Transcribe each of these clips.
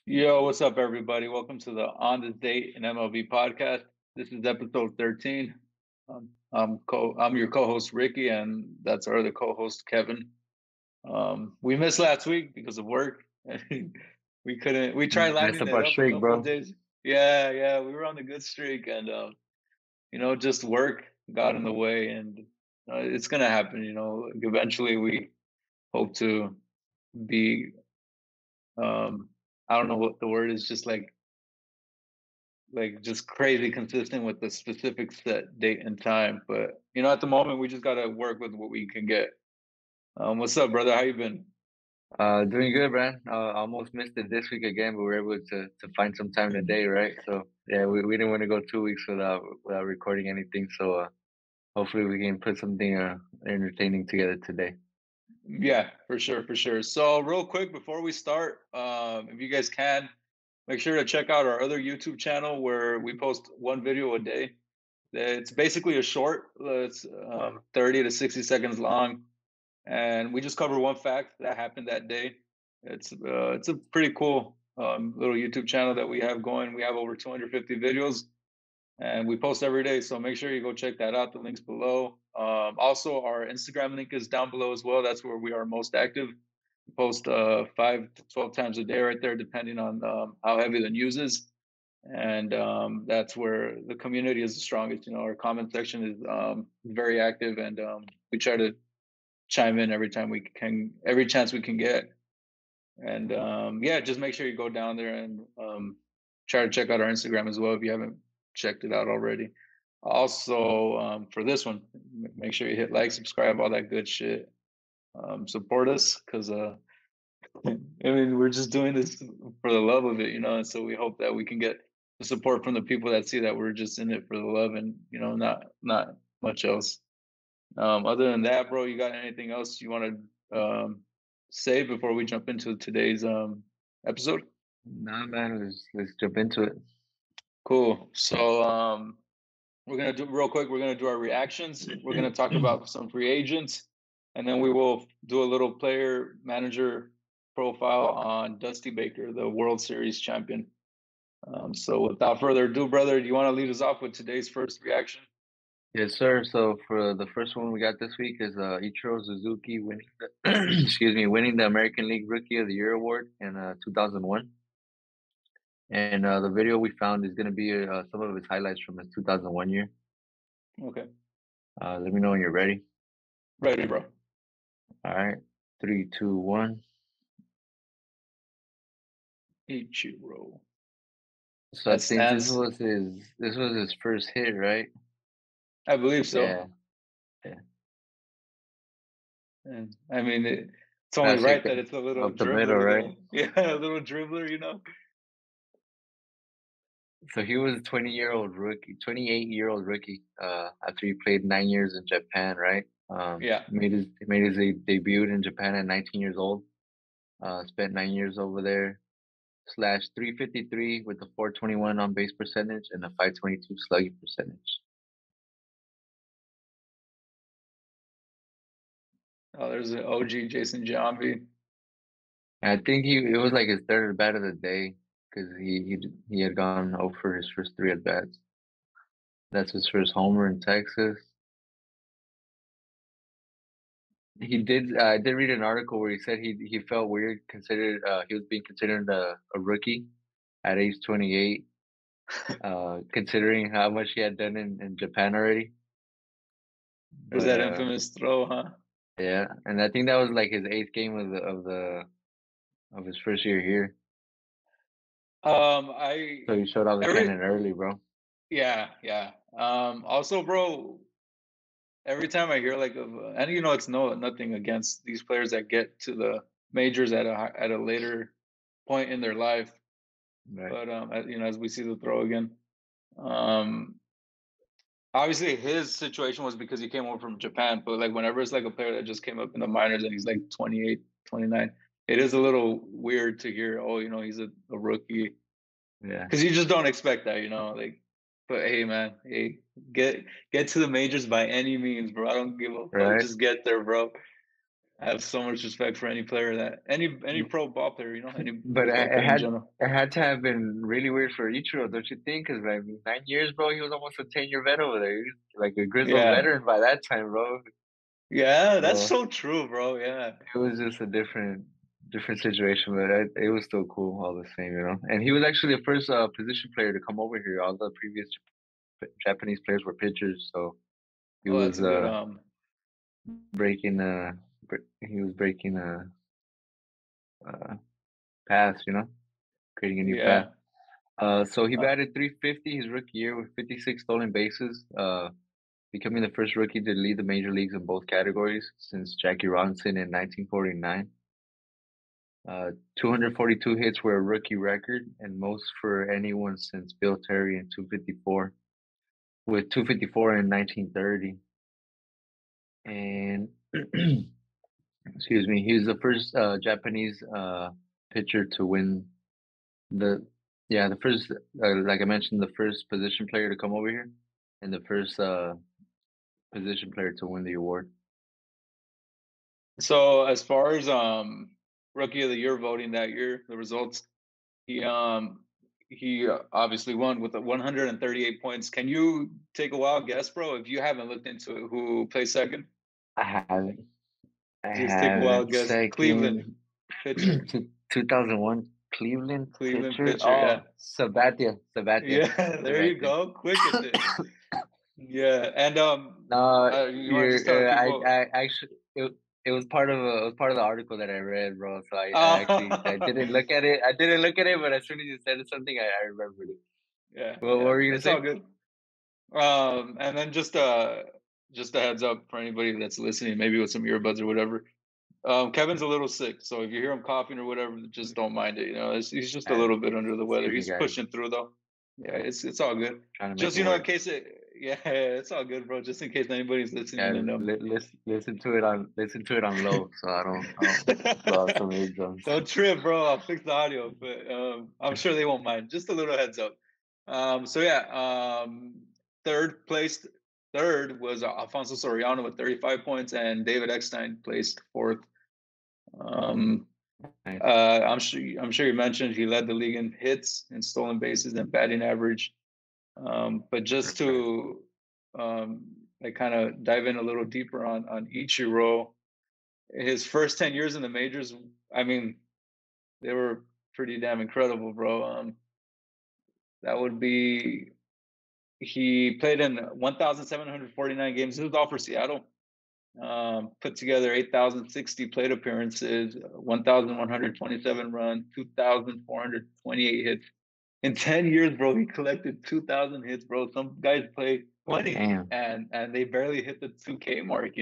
Yo, what's up, everybody? Welcome to the On This Date in MLB podcast. This is episode 13. I'm your co-host Ricky, and that's our other co-host Kevin. We missed last week because of work. We couldn't. We tried Messed lining up it our up a streak, couple of bro. days. Yeah, we were on a good streak, and just work got in the way, and it's gonna happen. Eventually we hope to be. I don't know what the word is, just just crazy consistent with the specific set date and time. But at the moment we just gotta work with what we can get. What's up, brother? How you been? Doing good, man. Almost missed it this week again, but we were able to find some time today, right? So yeah, we didn't want to go 2 weeks without recording anything. So hopefully we can put something entertaining together today. Yeah, for sure, for sure. So real quick before we start, if you guys can, make sure to check out our other YouTube channel where we post one video a day. It's basically a short. It's 30 to 60 seconds long, and we just cover one fact that happened that day. It's a pretty cool little YouTube channel that we have going. We have over 250 videos, and we post every day. So make sure you go check that out. The link's below. Also, our Instagram link is down below as well. That's where we are most active. We post 5 to 12 times a day right there, depending on how heavy the news is. And that's where the community is the strongest. Our comment section is very active, and we try to chime in every time we can, every chance we can get. And yeah, just make sure you go down there and try to check out our Instagram as well if you haven't checked it out already. Also, for this one, make sure you hit like, subscribe, all that good shit. Support us because I mean, we're just doing this for the love of it, and so we hope that we can get the support from the people that see that we're just in it for the love and not much else. Other than that, bro, you got anything else you want to say before we jump into today's episode? Nah, man, let's jump into it. Cool. So we're gonna do real quick. We're gonna do our reactions. We're gonna talk about some free agents, and then we will do a little player manager profile on Dusty Baker, the World Series champion. So without further ado, brother, do you want to lead us off with today's first reaction? Yes, sir. So for the first one we got this week is Ichiro Suzuki winning the excuse me, winning the American League Rookie of the Year award in 2001. And the video we found is going to be some of his highlights from his 2001 year. Okay, Let me know when you're ready. ready, bro. All right, 3, 2, 1. Ichiro. So I That think this stands. was his first hit, right? I believe so. Yeah, yeah. And I mean, it's only Classic right that it's a little up the middle, dribbler, right? yeah, a little dribbler. So he was a 20-year-old rookie, 28-year-old rookie. After he played 9 years in Japan, right? Yeah. Made his debut in Japan at 19 years old. Spent 9 years over there. Slash 353 with a 421 on base percentage and a 522 slugging percentage. Oh, there's an OG Jason Giambi. And I think it was like his third at bat of the day because he had gone over his first three at bats. That's his first homer in Texas. I did read an article where he said he felt weird considered he was being considered a rookie at age 28, considering how much he had done in Japan already. There's But that infamous throw, huh? yeah, and I think that was like his eighth game of his first year here. I So he showed out the every cannon early, bro. yeah. Also, bro, every time I hear like of, and it's nothing against these players that get to the majors at a later point in their life, Right. but as we see the throw again, um, obviously his situation was because he came over from Japan, but like whenever it's like a player that just came up in the minors and he's like 28, 29, it is a little weird to hear, oh, he's a rookie, Yeah. because you just don't expect that, like. But hey, man, hey, get to the majors by any means, bro. I don't give a fuck. Right. Just get there, bro. I have so much respect for any player that any B- pro ball player, any But baseball it player in had general. it had to have been really weird for Ichiro, don't you think? Because like 9 years, bro, he was almost a 10-year vet over there. He was like a grizzled Yeah. veteran by that time, bro. Yeah, that's So so true, bro. Yeah. it was just a different situation, but it was still cool all the same, you know. And he was actually the first position player to come over here. All the previous Japanese players were pitchers, so he Oh, that's was a good breaking he was breaking a path, you know, creating a new path. yeah. So he Uh, batted 350 his rookie year with 56 stolen bases, becoming the first rookie to lead the major leagues in both categories since Jackie Robinson in 1949. 242 hits were a rookie record and most for anyone since Bill Terry in 254, with 254 in 1930. And excuse me, he was the first Japanese pitcher to win the yeah, the first like I mentioned, the first position player to come over here and the first position player to win the award. so as far as rookie of the year voting that year, the results, he obviously won with 138 points. Can you take a wild guess, bro? If you haven't looked into it, who placed second? I haven't. I Just take a wild haven't. guess. Cleveland Second, pitcher. 2001 Cleveland Cleveland pitcher. pitcher. Yeah. Oh, Sabathia, Yeah. There you Sabathia. go. Quick at it. Yeah. And No, you want to just tell you're. the people? I actually. It was part of it was part of the article that I read, bro. So I Uh, didn't look at it. I didn't look at it, but as soon as you said something, I remembered it. yeah. What Yeah. were you gonna It's all say? good. And then just a heads up for anybody that's listening, maybe with some earbuds or whatever. Kevin's a little sick, so if you hear him coughing or whatever, just don't mind it. He's just a Uh, little bit under the weather. excuse me, He's guys. pushing through though. Yeah, it's all good. Trying to make Just it in work. case yeah, it's all good, bro. Just in case anybody's Yeah, listening and listen to it on low, so I don't blow out some eardrums. don't trip, bro. I'll fix the audio, but I'm sure they won't mind. Just a little heads up. So yeah, third placed third was Alfonso Soriano with 35 points, and David Eckstein placed fourth. Um, Nice. I'm sure you mentioned he led the league in hits and stolen bases and batting average. But just Right. to like kind of dive in a little deeper on Ichiro, his first 10 years in the majors, I mean, they were pretty damn incredible, bro. That would be he played in 1,749 games. This was all for Seattle. Put together 8,060 plate appearances, 1,127 runs, 2,428 hits. In 10 years, bro, he collected 2,000 hits, bro. Some guys play 20 Damn, and they barely hit the 2K mark.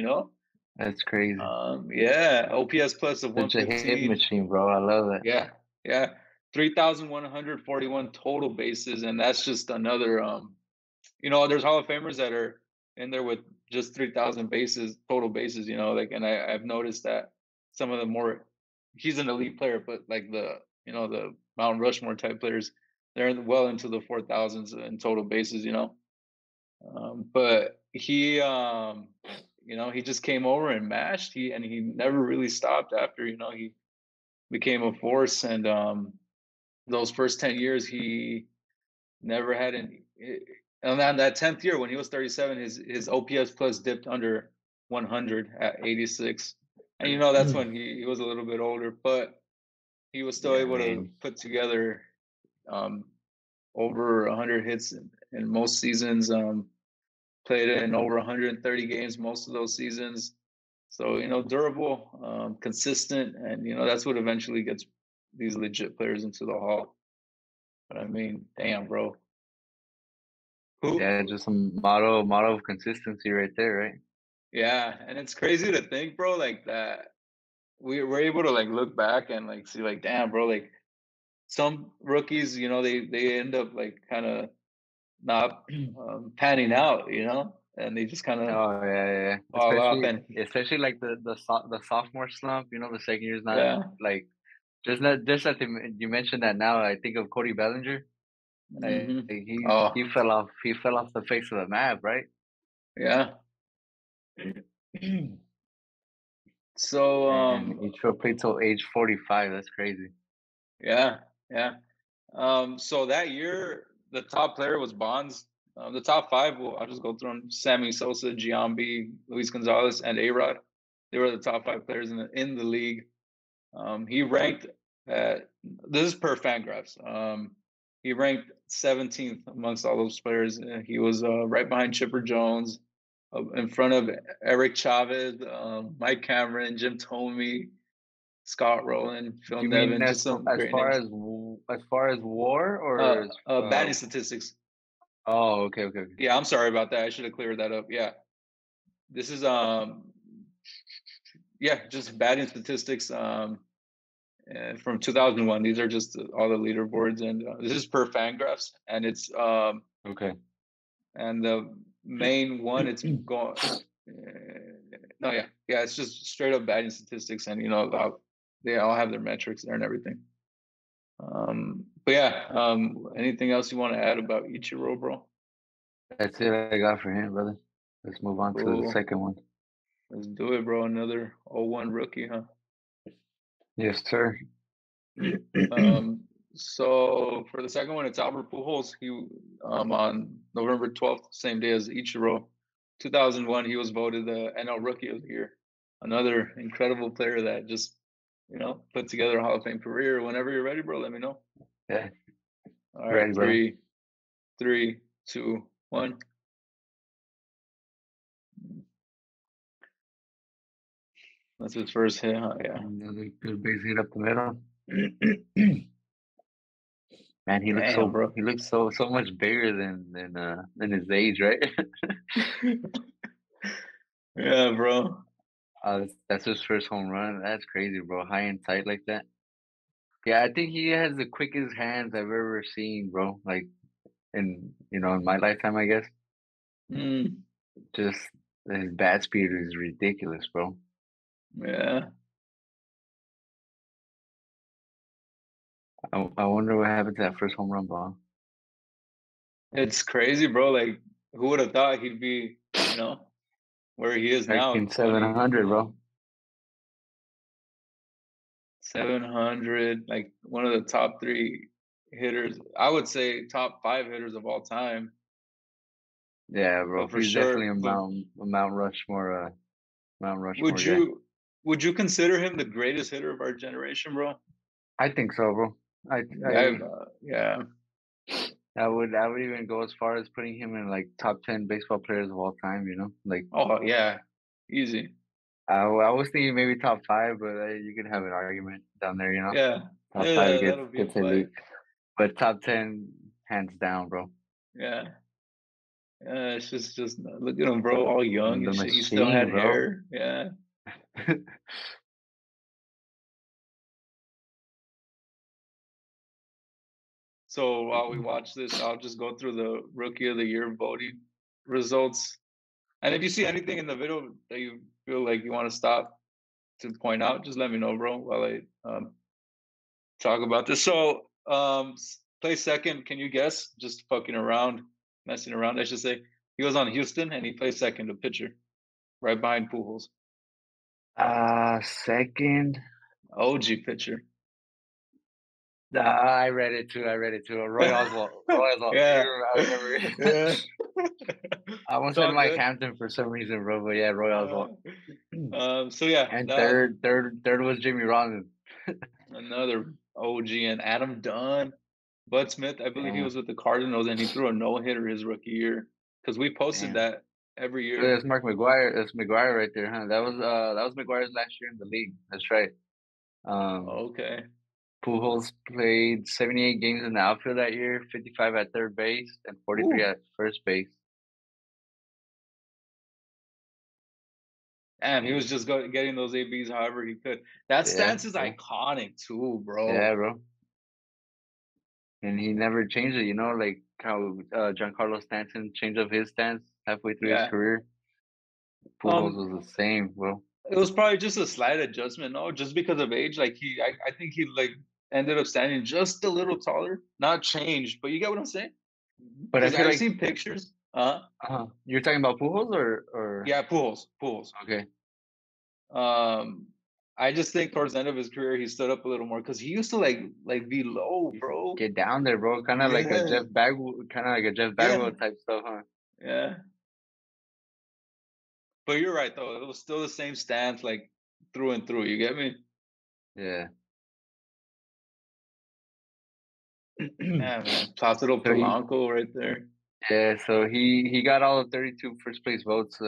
that's crazy. Yeah, OPS plus of Such a hit 115. machine, bro. I love that. Yeah, yeah. 3,141 total bases, and that's just another there's Hall of Famers that are in there with just 3,000 bases, total bases, like, and I've noticed that some of the more, he's an elite player, but like the Mount Rushmore type players, they're well into the 4,000s in total bases. But he just came over and mashed. He never really stopped after, he became a force. And those first 10 years, he never had any. And on that 10th year, when he was 37, his OPS plus dipped under 100 at 86. And that's when he was a little bit older, but he was still Yeah, able to man. put together um, over 100 hits in most seasons. Played in over 130 games most of those seasons. So durable, consistent, and that's what eventually gets these legit players into the Hall. But I mean, damn, bro. Who Yeah, just some model of consistency right there, right? Yeah, and it's crazy to think, bro, like that we're able to like look back and like see like, damn, bro, like some rookies, they end up like kind of not panning out, and they just kind of Oh yeah, yeah, yeah. fall off. And Especially like the sophomore slump. You know, the second year's not yeah, like just that you mentioned that now. I think of Cody Bellinger. oh He fell off the face of the map, right? yeah, So And Ichiro played till age 45. That's crazy. yeah, yeah. So that year, the top player was Bonds. The top five, well, I'll just go through them: Sammy Sosa, Giambi, Luis Gonzalez, and A-Rod. They were the top five players in the league. He ranked at, this is per Fangraphs. He ranked 17th amongst all those players. He was right behind Chipper Jones, in front of Eric Chavez, Mike Cameron, Jim Thome, Scott Rowland, Phil Do you mean Nevin, just some as great far names. as far as war or Batting statistics. oh, okay, okay, okay. Yeah, I'm sorry about that. I should have cleared that up. Yeah, this is yeah, just batting statistics. From 2001. These are just all the leaderboards, and this is per Fangraphs, and it's Okay. and the main one it's going. No, yeah, it's just straight up batting statistics, and they all have their metrics there and everything. But yeah, anything else you want to add about Ichiro, bro? That's it I got for him, brother. Let's move on to the Cool. second one. Let's do it, bro. Another 01 rookie, huh? Yes, sir. So for the second one, it's Albert Pujols. He on November 12th, same day as Ichiro, 2001, he was voted the NL Rookie of the Year. Another incredible player that just put together a Hall of Fame career. Whenever you're ready, bro, let me know. Yeah. All Ready, right, brother. 3, 2, 1. That's his first hit, huh? Yeah. Another good base hit up the middle. Man, Damn, bro. he looks so much bigger than his age, right? Yeah, bro. That's his first home run. That's crazy, bro. High and tight like that. Yeah, I think he has the quickest hands I've ever seen, bro. Like in my lifetime, I guess. Mm, Just his bat speed is ridiculous, bro. yeah. I wonder what happened to that first home run ball. It's crazy, bro. Like, who would have thought he'd be, where he is now, Freaking 700, bro. 700, like one of the top three hitters. I would say top five hitters of all time, Yeah, bro. but for He's definitely sure. But A Mount Rushmore. Mount would Rushmore guy. you would you consider him the greatest hitter of our generation, bro? I think so, bro. I I Yeah. I would even go as far as putting him in like top 10 baseball players of all time. Like Oh yeah, easy. I was thinking maybe top five, but you could have an argument down there. Yeah, Top five that'll be a gets fight. elite, but top 10 hands down, bro. Yeah. It's just look at him, bro, all young The and shit. He still had machine, bro. hair. Yeah. So while we watch this, I'll just go through the Rookie of the Year voting results. And if you see anything in the video that you feel like you want to stop to point out, just let me know, bro, while I talk about this. So, play second. Can you guess? Just fucking around, messing around, I should say. He was on Houston and he plays second, a pitcher, right behind Pujols. Second. OG pitcher. I read it too. Roy Oswald. Roy Oswald. Yeah. I remember. Yeah. I almost It's said all Mike good. Hampton for some reason, bro. But yeah, Roy Oswald. So yeah, And that third was Jimmy Rollins. another OG, and Adam Dunn. Bud Smith, I believe he Damn, was with the Cardinals and he threw a no hitter his rookie year because we posted damn. that every Oh, year. that's Mark McGuire. That's McGuire right there, huh? That was McGuire's last year in the league. That's right. Um, Okay. Pujols played 78 games in the outfield that year, 55 at third base, and 43 Ooh, at first base. damn, he was just getting those ABs however he could. That Yeah, stance is yeah, iconic too, yeah, bro. bro. And he never changed it. Like how Giancarlo Stanton changed up his stance halfway through his Yeah. career. Pujols Um, was the same, bro. it was probably just a slight adjustment, no, just because of age. Like I think he like ended up standing just a little taller, not changed, but you get what I'm saying? But I Because feel I've like seen pictures. you're talking about Pujols or Yeah, Pujols. okay. Um, I just think towards the end of his career, he stood up a little more because he used to be low, Used to bro. get down there, bro. Yeah, Kind of like a Jeff yeah, Bagwell type stuff, huh? yeah. But you're right though. It was still the same stance, like through and through. You get me? Yeah. Yeah, man. Placido So he, Polanco right there. yeah, so he got all of 32 first place votes,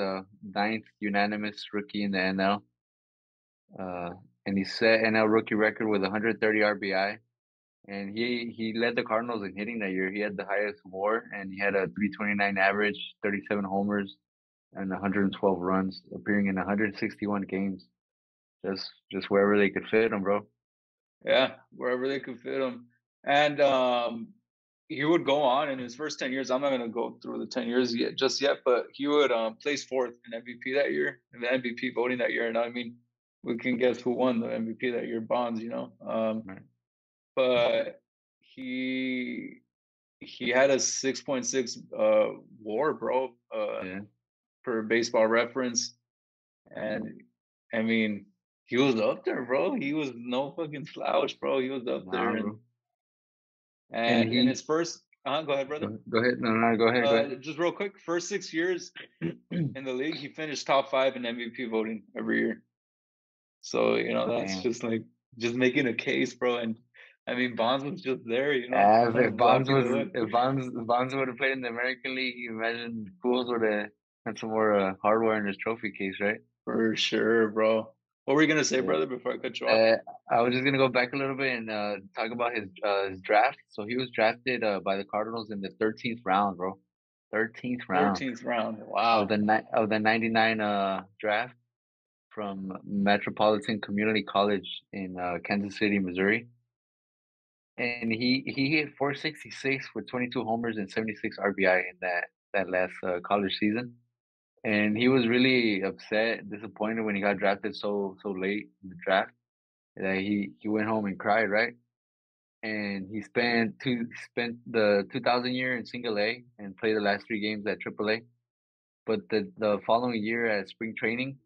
ninth unanimous rookie in the NL. Uh, and he set NL rookie record with 130 RBI. And he led the Cardinals in hitting that year. He had the highest WAR, and he had a 329 average, 37 homers, and 112 runs, appearing in 161 games. Just wherever they could fit him, bro. Yeah, wherever they could fit him. And he would go on in his first 10 years. I'm not going to go through the 10 years yet, just yet, but he would place fourth in MVP that year, in the MVP voting that year. And I mean, we can guess who won the MVP that year, Bonds, you know. Right. But he he had a 6.6 WAR, bro, Yeah. per Baseball Reference, and I mean, he was up there, bro. He was no fucking slouch, bro. He was up there, Nah, bro. And and in he his first, go ahead, brother. go ahead. No, no, go ahead. Go ahead. Just real quick, first 6 years in the league, he finished top five in MVP voting every year. So that's Damn. just like just making a case, bro. And I mean, Bonds was just there, If blocking the hood Bonds would have played in the American League, imagine Pujols would have had some more hardware in his trophy case, right? for sure, bro. What were you gonna say, Yeah. brother? Before I cut you off, Uh, I was just gonna go back a little bit and talk about his draft. So he was drafted by the Cardinals in the 13th round, bro. 13th round 13th round. of Wow. the 99 draft from Metropolitan Community College in Kansas City, Missouri. And he hit 466 with 22 homers and 76 RBI in that last college season. And he was really upset, disappointed when he got drafted so late in the draft that he went home and cried, right? And he spent the 2000 year in Single A and played the last 3 games at Triple A. But the following year at spring training,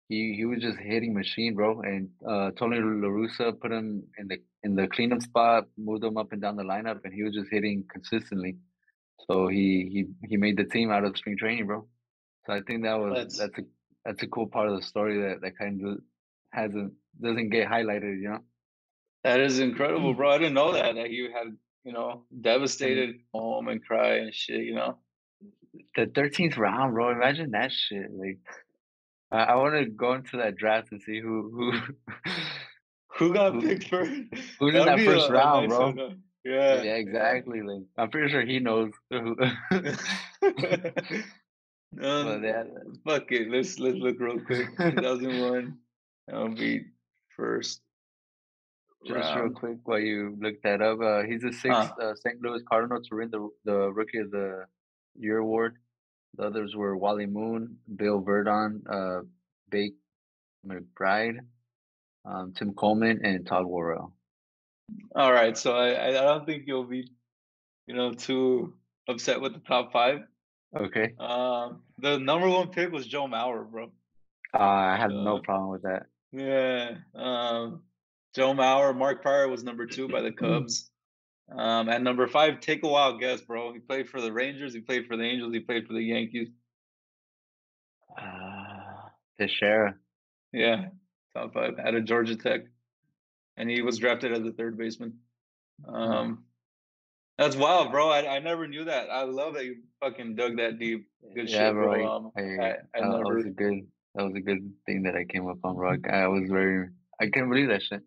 he was just hitting machine, bro. And Tony La Russa put him in the cleanup spot, moved him up and down the lineup, and he was just hitting consistently. So he made the team out of spring training, bro. So I think That's that's a cool part of the story that kind of hasn't doesn't get highlighted, you know. that is incredible, bro. I didn't know that you had And devastated home and cry and shit. the 13th round, bro. Imagine that shit. Like I want to go into that draft and see Who got who picked first? who's in That'd that be first a round, nice bro. one. Huh? Yeah, Yeah, yeah. exactly. Like I'm pretty sure he knows who. But um, yeah, fuck it. Let's look real quick. 2001. That'll be first just real round. quick while you look that up, he's the sixth Huh. St. Louis Cardinal to win the Rookie of the Year award. The others were Wally Moon, Bill Verdon, Bake McBride, Tim Coleman, and Todd Worrell. All right. So I don't think you'll be too upset with the top five. Okay, The number one pick was Joe Mauer, bro. I have no Uh, problem with that. yeah. Joe Mauer. Mark Pryor was number two by the Cubs. At number five, take a wild guess, bro. He played for the Rangers. He played for the Angels. He played for the Yankees. Teixeira. Yeah, top five out of Georgia Tech, and he was drafted as a third baseman. Huh. Um, that's wild, bro. I never knew that. I love that you fucking dug that deep. Good Yeah, shit, bro. bro. I That was never. a good thing that I came up on, bro. I can't believe that shit.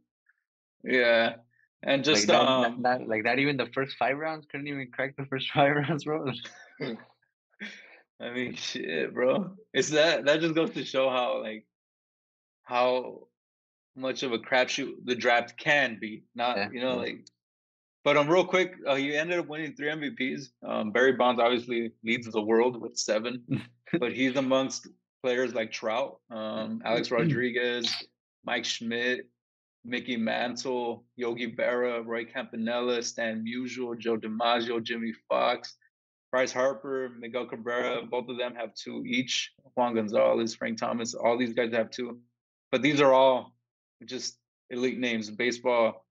Yeah, and Like just not even the first 5 rounds couldn't even crack the first 5 rounds, bro. I mean, shit, bro. It's that just goes to show how much of a crapshoot the draft can be. Not Yeah, yeah. But real quick, he ended up winning three MVPs. Barry Bonds obviously leads the world with seven, but he's amongst players like Trout, Alex Rodriguez, Mike Schmidt, Mickey Mantle, Yogi Berra, Roy Campanella, Stan Musial, Joe DiMaggio, Jimmy Fox, Bryce Harper, Miguel Cabrera. Both of them have two each. Juan Gonzalez, Frank Thomas, all these guys have two. but these are all just elite names, baseball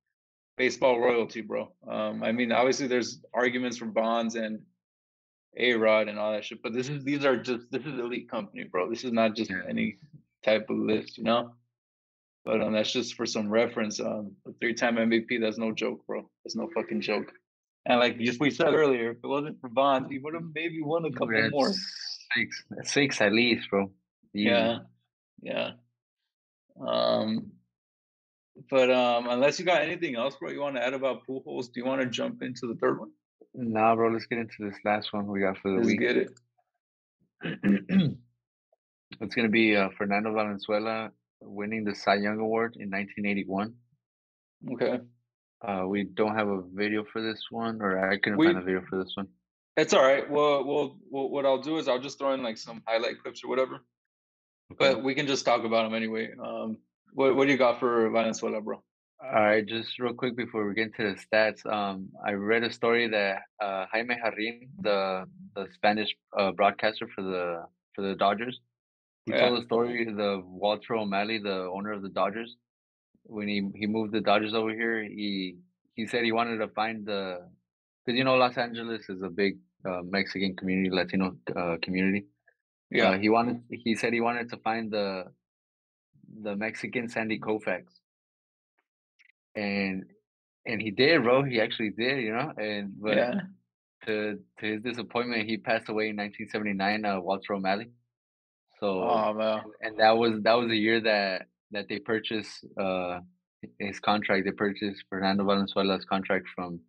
royalty, bro. I mean, obviously there's arguments for Bonds and A-Rod and all that shit, but this is elite company, bro. This is not just Yeah. any type of list, you know. But that's just for some reference. A three-time MVP, that's no joke, bro. That's no fucking joke. And like just we said earlier, if it wasn't for Bonds, he would have maybe won a couple more. That's six at least, bro. Easy. Yeah, yeah. Um, but unless you got anything else, bro, you want to add about Pujols, do you want to jump into the third one? Nah, bro. Let's get into this last one we got for the Let's week. get it. It's gonna be Fernando Valenzuela winning the Cy Young Award in 1981. Okay. We don't have a video for this one, or I couldn't find a We video for this one. It's all right. Well, what I'll do is I'll just throw in like some highlight clips or whatever. Okay. But we can just talk about them anyway. What do you got for Valenzuela, bro? All right, just real quick before we get into the stats, I read a story that Jaime Jarrin, the Spanish broadcaster for the Dodgers, he Yeah, told a story. The Walter O'Malley, the owner of the Dodgers, when he moved the Dodgers over here, he said he wanted to find the because Los Angeles is a big Mexican community, Latino community. yeah, He said he wanted to find the Mexican Sandy Koufax, and he did, bro. He actually did, but yeah. to his disappointment, he passed away in 1979. Walter O'Malley. So, Oh man. and that was the year that they purchased his contract. They purchased Fernando Valenzuela's contract from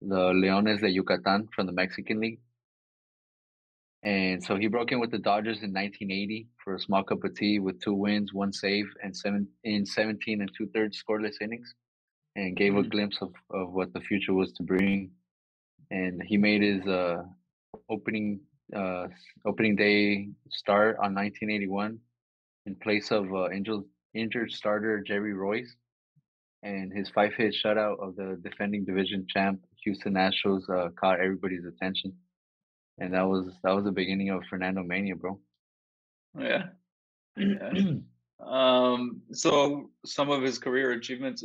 the Leones de Yucatan from the Mexican League. And so he broke in with the Dodgers in 1980 for a small cup of tea with 2 wins, 1 save, and 17 and 2/3 scoreless innings, and gave a Mhm. glimpse of what the future was to bring. And he made his opening uh, opening day start on 1981 in place of injured starter Jerry Royce, and his 5-hit shutout of the defending division champ Houston Astros caught everybody's attention, and that was the beginning of Fernando Mania, bro. Yeah, yeah. So some of his career achievements.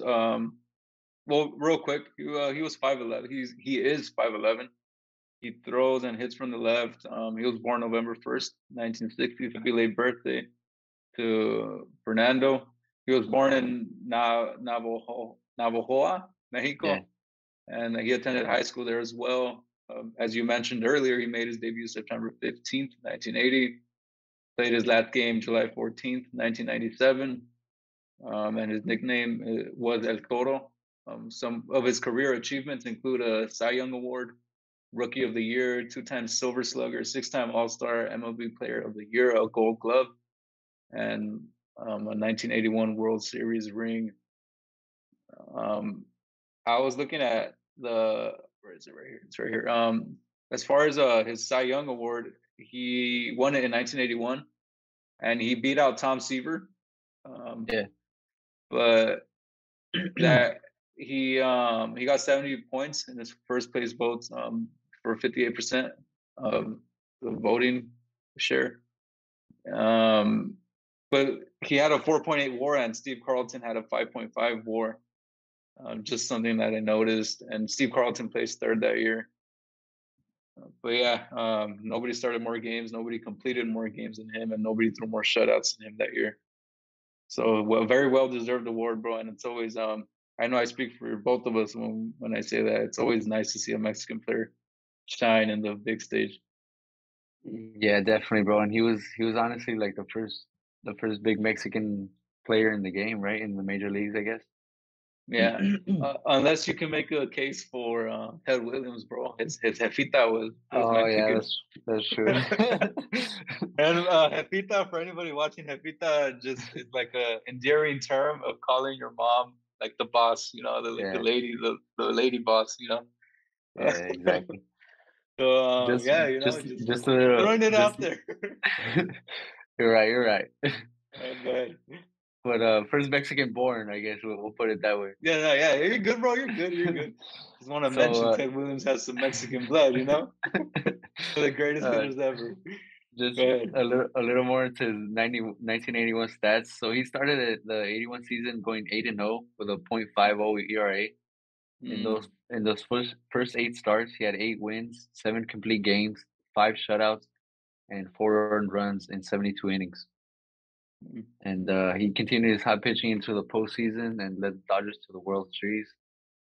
Well, real quick, he was 5'11". He is 5'11". He throws and hits from the left. He was born November 1st, 1960. Happy late birthday to Fernando. He was born in Navojoa, Yeah, Mexico, and he attended high school there as well. As you mentioned earlier, he made his debut September 15th, 1980. Played his last game July 14th, 1997, and his nickname was El Toro. Some of his career achievements include a Cy Young Award, Rookie of the Year, 2-time Silver Slugger, 6-time All-Star, MLB Player of the Year, a Gold Glove, and a 1981 World Series ring. I was looking at where is it right here? It's right here. As far as his Cy Young Award, he won it in 1981, and he beat out Tom Seaver. Um, yeah. but that he got 70 points in his first place votes for 58% of the voting share. But he had a 4.8 WAR, and Steve Carlton had a 5.5 WAR. Just something that I noticed. And Steve Carlton placed third that year. But yeah, nobody started more games, nobody completed more games than him, and nobody threw more shutouts than him that year. So very well deserved award, bro. And it's always I know I speak for both of us when I say that. It's always nice to see a Mexican player shine in the big stage. Yeah, definitely, bro. And he was honestly like the first big Mexican player in the game, right? In the major leagues, I guess. Yeah. Unless you can make a case for Ted Williams, bro. His Jefita was Oh yeah, Mexican. that's true. And Jefita, for anybody watching, Jefita just is like a endearing term of calling your mom like the boss, Yeah, the lady boss, yeah, exactly. So Just yeah, just just just a little throwing it just out there. you're right, you're right. Go ahead. But first Mexican born, I guess we'll put it that way. Yeah, no, yeah, you're good, bro. You're good. You're good. Just want to So mention Ted Williams has some Mexican blood, the greatest uh hitters ever. just Go ahead. a little more into his 1981 stats. So he started at the 81 season going 8-0 with a .50 ERA. In those Mm, in those first eight starts, he had 8 wins, 7 complete games, 5 shutouts, and 4 earned runs in 72 innings. mm, And he continued his hot pitching into the postseason and led the Dodgers to the World Series.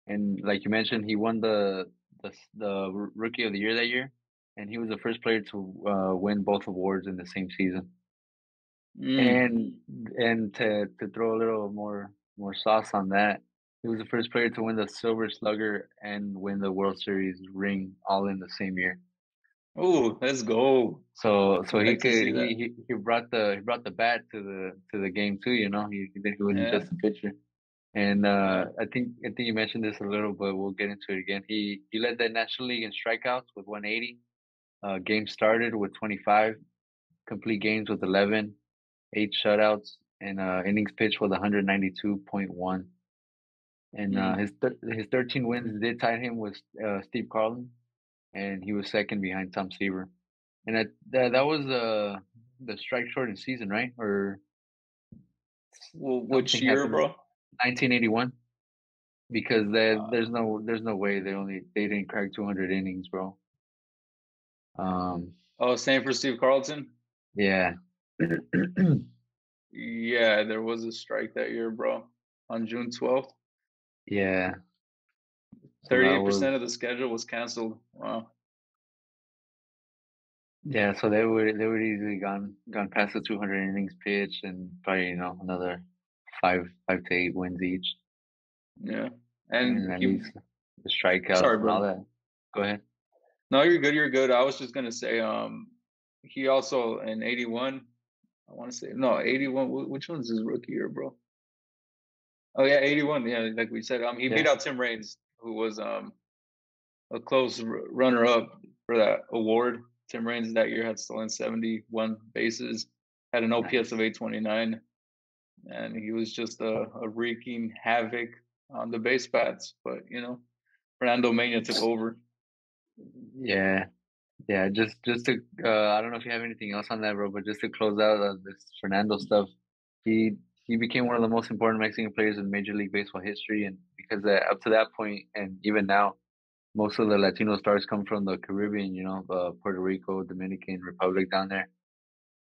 And like you mentioned, he won the Rookie of the Year that year, and he was the first player to win both awards in the same season. mm. And to throw a little more sauce on that, he was the first player to win the Silver Slugger and win the World Series ring all in the same year. Oh, let's go. So I he like to could see that. he brought the bat to the game too. He wasn't Yeah, just a pitcher. And yeah. I think you mentioned this a little, but we'll get into it again. He led the National League in strikeouts with 180. Games started with 25, complete games with 11, 8 shutouts, and innings pitched with 192.1. And Mm. his 13 wins did tie him with Steve Carlton, and he was second behind Tom Seaver. And that was the strike shortened season, right? Or Well, which something year, happened in bro? 1981 because Uh, there's no way they didn't crack 200 innings, bro. Um, oh, same for Steve Carlton. yeah, Yeah, there was a strike that year, bro. On June 12th, yeah. So that 38% was of the schedule was canceled. Wow. yeah. So they would easily gone past the 200 innings pitch and probably another five to 8 wins each, Yeah. And and at he, least the strikeouts sorry, and all brother. that. Go ahead. No, you're good. You're good. I was just gonna say, he also in '81. I want to say no, '81. Which one's his rookie year, bro? Oh yeah, '81. Yeah, like we said, he beat Yeah, out Tim Raines, who was a close runner up for that award. Tim Raines that year had stolen 71 bases, had an OPS nice. of 829, and he was just a wreaking havoc on the base paths. But Fernando Mania took over. Yeah, yeah. Just to I don't know if you have anything else on that, bro, but just to close out this Fernando stuff, he he became one of the most important Mexican players in Major League Baseball history, and because up to that point and even now, most of the Latino stars come from the Caribbean, Puerto Rico, Dominican Republic down there.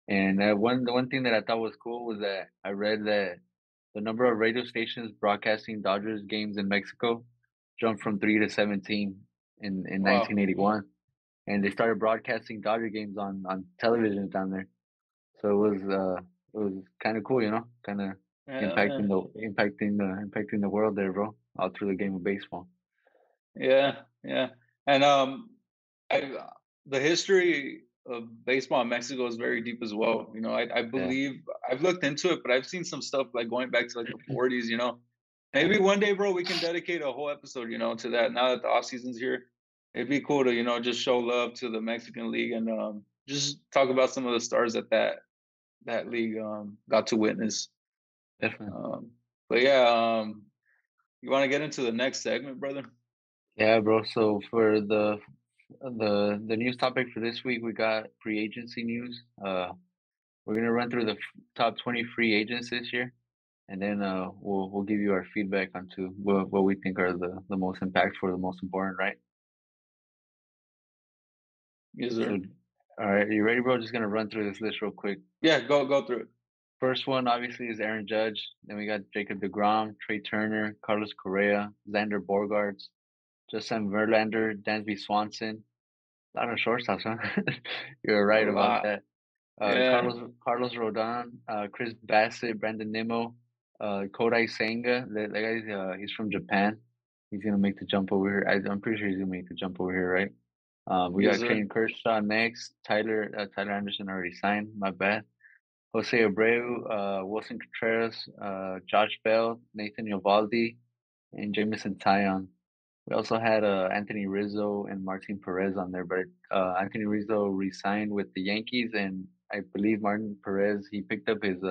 And the one thing that I thought was cool was that I read that the number of radio stations broadcasting Dodgers games in Mexico jumped from 3 to 17 in Wow. 1981, and they started broadcasting Dodger games on television down there. So it was kind of cool, kind of Yeah, impacting the world there, bro, all through the game of baseball. yeah, yeah. And I the history of baseball in Mexico is very deep as well. I Yeah, believe I've looked into it, but I've seen some stuff like going back to like the 40s. Maybe one day, bro, we can dedicate a whole episode, to that. Now that the off season's here, it'd be cool to just show love to the Mexican League and just talk about some of the stars that league got to witness. definitely. But yeah, you want to get into the next segment, brother? Yeah, bro. So for the news topic for this week, we got free agency news. We're gonna run through the top 20 free agents this year, and then we'll give you our feedback onto what we think are the most impactful, the most important, right? Yes, So, sir. all right, you ready, bro? Just gonna run through this list real quick. Yeah, go through it. First one, obviously, is Aaron Judge. Then we got Jacob DeGrom, Trey Turner, Carlos Correa, Xander Bogaerts, Justin Verlander, Dansby Swanson. A lot of shortstops, huh? You're A right about lot. that. Yeah. Carlos Rodon, Chris Bassett, Brandon Nimmo, Kodai Senga. That guy's he's from Japan. He's gonna make the jump over here. I'm pretty sure he's gonna make the jump over here, right? We Yes, got sir. Clayton Kershaw next. Tyler Anderson already signed. My bad. Jose Abreu, Wilson Contreras, Josh Bell, Nathan Eovaldi, and Jameson Taillon. We also had Anthony Rizzo and Martin Perez on there, but Anthony Rizzo re-signed with the Yankees, and I believe Martin Perez he picked up his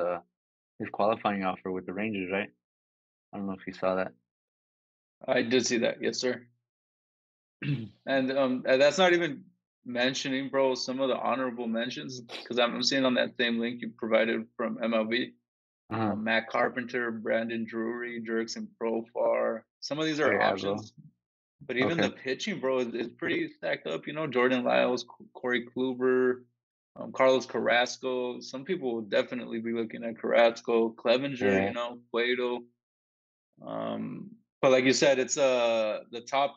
qualifying offer with the Rangers, right? I don't know if you saw that. I did see that. Yes, sir. And that's not even. mentioning, bro, some of the honorable mentions because I'm seeing on that same link you provided from MLB. Uh-huh. Matt Carpenter, Brandon Drury, Jurickson Profar. Some of these Oh are yeah, bro. options, but even Okay. the pitching, bro, is pretty stacked up. Jordan Lyles, Corey Kluber, Carlos Carrasco. Some people will definitely be looking at Carrasco, Clevenger, Yeah. Cueto. But like you said, it's the top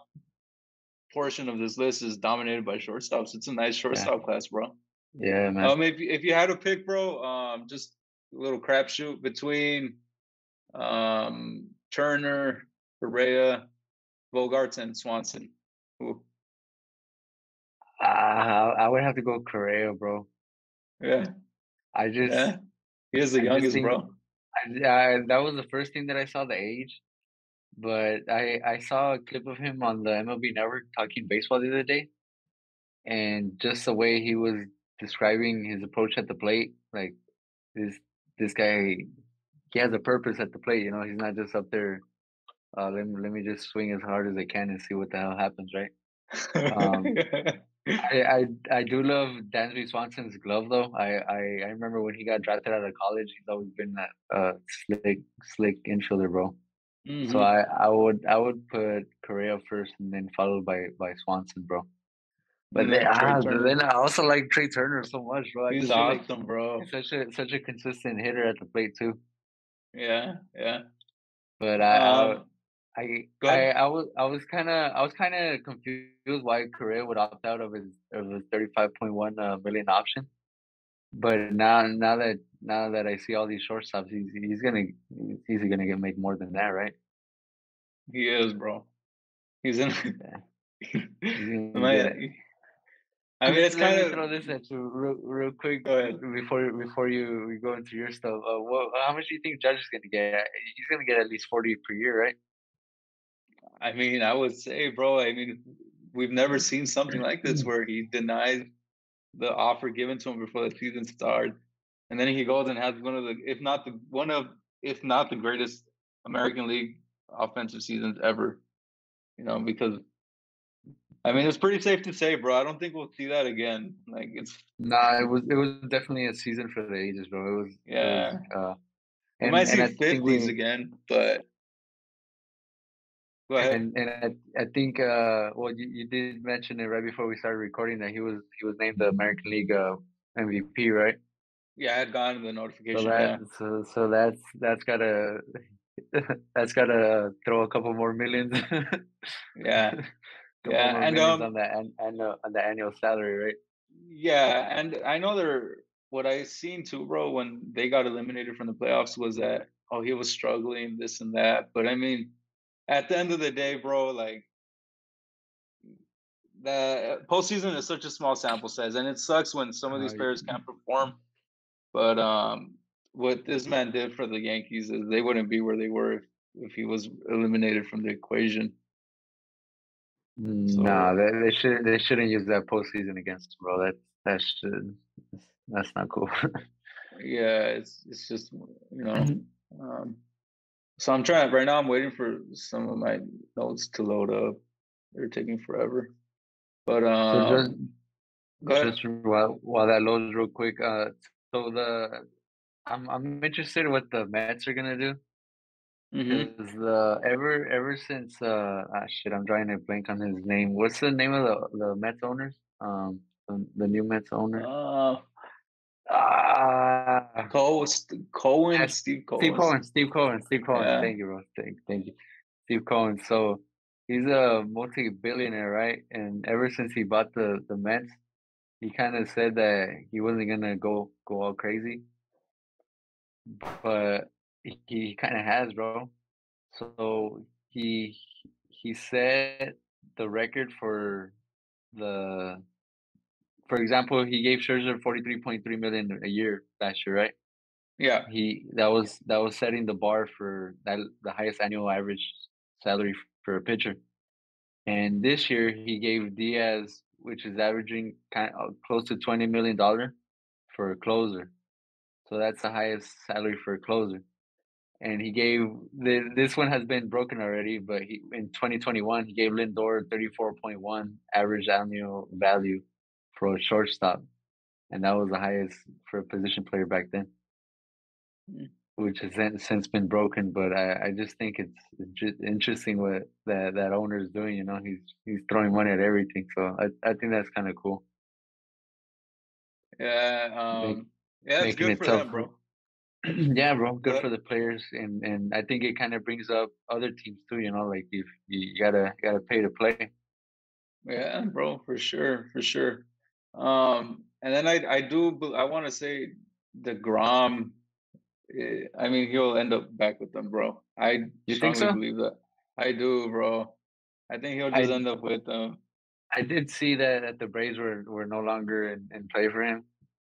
portion of this list is dominated by shortstops. It's a nice Yeah. shortstop class, bro. Yeah, man. If you had to pick, bro, just a little crapshoot between Turner, Correa, Bogarts, and Swanson. Ooh, I would have to go Correa, bro. yeah, I just yeah. He is the I just youngest, think bro. that was the first thing that I saw, the age. But I saw a clip of him on the MLB Network talking baseball the other day, and just the way he was describing his approach at the plate, like this this guy, he has a purpose at the plate. He's not just up there. Let me just swing as hard as I can and see what the hell happens, right? Um, I do love Dansby Swanson's glove though. I remember when he got drafted out of college, he's always been that slick infielder, bro. So hmm I would put Correa first and then followed by Swanson, bro. But And then Trey then Turner. I also like Trey Turner so much, bro. I He's just feel like awesome, bro. he's such a consistent hitter at the plate too. Yeah, yeah. But Um, good. I was kind of confused why Correa would opt out of his 35.1 million option. But now that I see all these shortstops, he's easily gonna get make more than that, right? He is, bro. He's in. Yeah, he's gonna get it. My, I mean, Let, it's let kind me of. throw this at you real quick Go ahead. before you we go into your stuff. How much do you think Judge is gonna get? He's gonna get at least 40 per year, right? I mean, I would say, bro. I mean, we've never seen something like this where he denies the offer given to him before the season starts, and then he goes and has one of the, if not the greatest American League offensive seasons ever. Because I mean, it's pretty safe to say, bro. I don't think we'll see that again. Like it's, Nah, it was definitely a season for the ages, bro. It was yeah, we might and see I think fifties again. But go ahead. I think well you did mention it right before we started recording that he was named the American League MVP, right? Yeah, I had gotten the So notification. that Yeah, so that's gotta that's gotta throw a couple more millions, yeah, couple yeah, more and millions on the annual salary, right? yeah, and I know they're what I seen too, bro. When they got eliminated from the playoffs, was that he was struggling, this and that. But I mean, at the end of the day, bro, like the postseason is such a small sample size, and it sucks when some of these Uh, players can't perform. But what this man did for the Yankees is they wouldn't be where they were if he was eliminated from the equation. nah, So they shouldn't use that postseason against him, bro. That should that's not cool. yeah, it's just Um, so I'm trying right now. I'm waiting for some of my notes to load up. They're taking forever. But So go ahead. just while that loads real quick, so I'm interested in what the Mets are gonna do. hmm Because ever since shit, I'm drawing a blank on his name. What's the name of the Mets owners? The new Mets owner. Uh, Ah, Cohen, yes, Steve Steve Cohen. Cohen. Steve Cohen. Steve Cohen. Yeah, Thank you, bro. Thank you, Steve Cohen. So he's a multi-billionaire, right? And ever since he bought the Mets, he kind of said that he wasn't gonna go all crazy, but he kind of has, bro. So he set the record the for example, he gave Scherzer 43.3 million a year last year, right? yeah, That was setting the bar for the highest annual average salary for a pitcher. And this year he gave Diaz, which is averaging kind of close to $20 million for a closer. So that's the highest salary for a closer. And he gave this one has been broken already, but in 2021 he gave Lindor 34.1 average annual value, for a shortstop, and that was the highest for a position player back then, Mm. which has since been broken. But I just think it's just interesting what that owner is doing. You know, he's throwing money at everything. So I think that's kind of cool. Yeah, Make, yeah, it's making good it for tough. them, bro. Yeah, bro, good for But the players, and I think it kind of brings up other teams too. You know, like if you gotta pay to play. yeah, bro, for sure, for sure. And then I want to say the Grom. I mean, he'll end up back with them, bro. I You think strongly so? believe that. I do, bro. I think he'll just I end up with them. I did see that the Braves were no longer in play for him,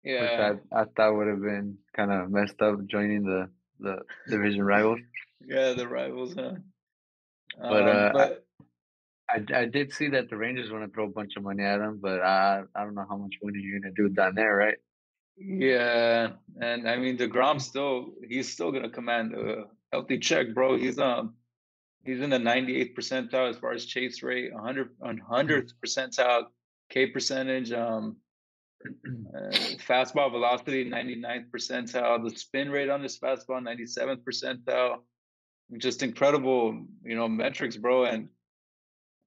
which I Yeah, I thought would have been kind of messed up joining the division rivals. yeah, the rivals, huh? But But I did see that the Rangers want to throw a bunch of money at him, but I don't know how much money you're gonna do down there, right? yeah, and I mean, DeGrom he's still gonna command a healthy check, bro. He's in the 98th percentile as far as chase rate, 100th percentile K percentage, fastball velocity, 99th percentile, the spin rate on his fastball, 97th percentile. Just incredible, metrics, bro. And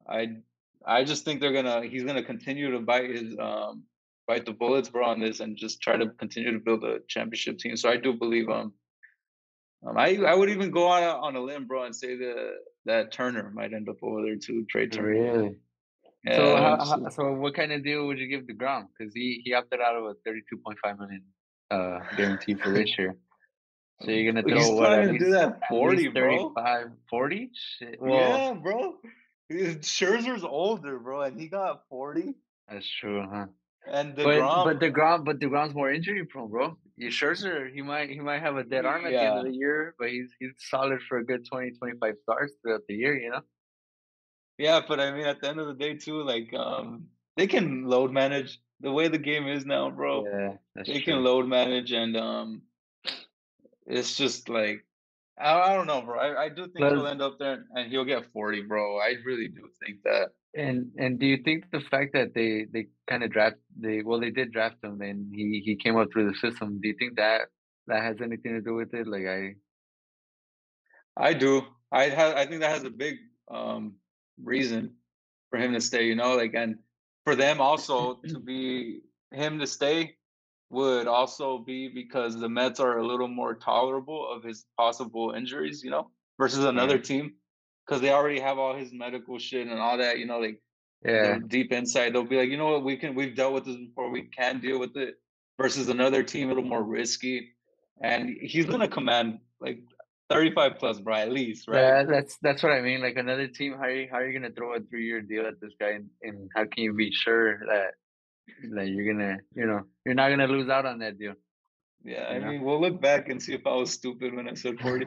I I just think he's gonna continue to bite the bullets, bro, on this and just try to continue to build a championship team. So I do believe I would even go on a limb, bro, and say that Turner might end up over there too, Trey Turner. Really? So Yeah, so so what kind of deal would you give DeGrom? Because he opted out of a 32.5 million guarantee for this year. So you're gonna he's throw what probably gonna do that at 40, least bro. 35, 40? Shit. Well, Yeah, bro. Scherzer's older, bro, and he got 40. that's true, huh? And But DeGrom, DeGrom's more injury prone, bro. You Scherzer, he might have a dead arm at the end of yeah, the year, but he's solid for a good 20, 25 starts throughout the year, you know? yeah, but I mean, at the end of the day, too, like they can load manage the way the game is now, bro. Yeah, that's They can true. load manage, and it's just like I don't know, bro. I do think he'll Plus, end up there and he'll get 40, bro. I really do think that. and do you think the fact that they kind of they did draft him and he came up through the system, do you think that has anything to do with it? Like I do. I think that has a big um reason for him to stay, like, and for them also to be him to stay would also be because the Mets are a little more tolerable of his possible injuries, versus another Right. team because they already have all his medical shit and all that, like Yeah. the deep insight. They'll be like, you know what, we've dealt with this before, we can deal with it. Versus another team, a little more risky, and he's gonna command like 35 plus, bro, at least, right? That's what I mean. Like another team, how are you gonna throw a 3 year deal at this guy, and how can you be sure that you're gonna, you're not gonna lose out on that deal, Yeah, I you know? mean, we'll look back and see if I was stupid when I said 40.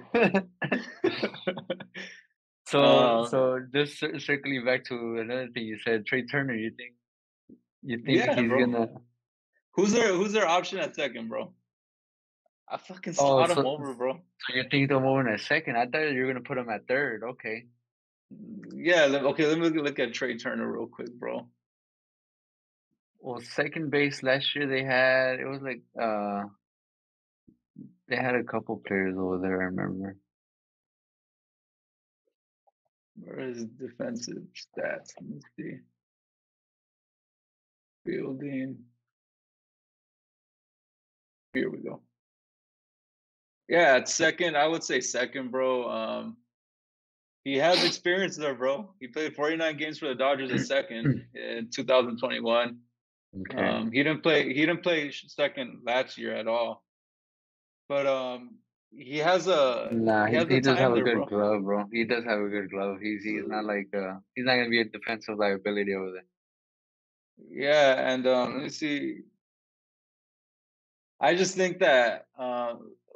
So uh, so just circling back to another thing you said, Trey Turner. You think yeah, he's bro. gonna? Who's their option at second, bro? I fucking Oh, slot him so over, bro. you think they'll move in a second? I thought you were gonna put him at third. Okay. Yeah, okay, let me look at Trey Turner real quick, bro. Well, second base last year they had it was like they had a couple players over there. I remember. Where is defensive stats? Let me see. Fielding. Here we go. Yeah, at second, I would say second, bro. He has experience there, bro. He played 49 games for the Dodgers at second in 2021. Okay. He didn't play second last year at all. But he has a Nah, he he has the he does time have a there, good bro. glove, bro. He does have a good glove. He's not So, like he's not gonna be a defensive liability over there. yeah, and let me see. I just think that